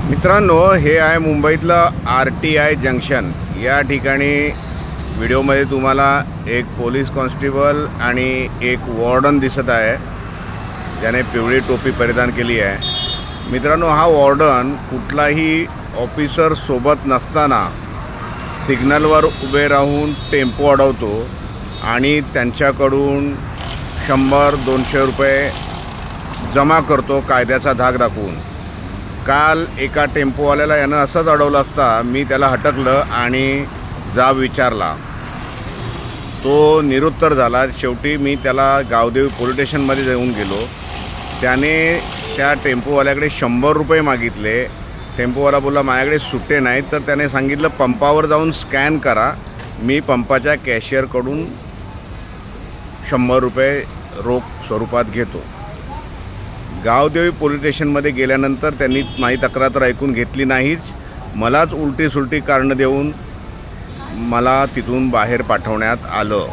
मित्रांनो, हे आहे मुंबईतलं RTI जंक्शन। या ठिकाणी व्हिडिओमध्ये तुम्हाला एक पोलीस कॉन्स्टेबल आणि एक वॉर्डन दिसत आहे, ज्याने पिवळी टोपी परिधान केली आहे। मित्रांनो, हा वॉर्डन कुठलाही ऑफिसर सोबत नसताना सिग्नलवर उभे राहून टेम्पो अडवतो आणि त्यांच्याकडून 100-200 रुपये जमा करतो कायद्याचा धाक दाखवून। काल एका टेम्पोवाल्याला यानं असंच अडवलं असता मी त्याला हटकलं आणि जाब विचारला, तो निरुत्तर झाला। शेवटी मी त्याला गावदेवी पोलीस स्टेशनमध्ये जाऊन गेलो। त्याने त्या टेम्पोवाल्याकडे 100 रुपये मागितले। टेम्पोवाला बोलला माझ्याकडे सुट्टे नाहीत, तर त्याने सांगितलं पंपावर जाऊन स्कॅन करा, मी पंपाच्या कॅशियरकडून 100 रुपये रोख स्वरूपात घेतो। गावदेवी पोलीस स्टेशनमध्ये गेल्यानंतर त्यांनी माझी तक्रार तर ऐकून घेतली नाहीच, मलाच उलटी सुलटी कारणं देऊन मला तिथून बाहेर पाठवण्यात आलं।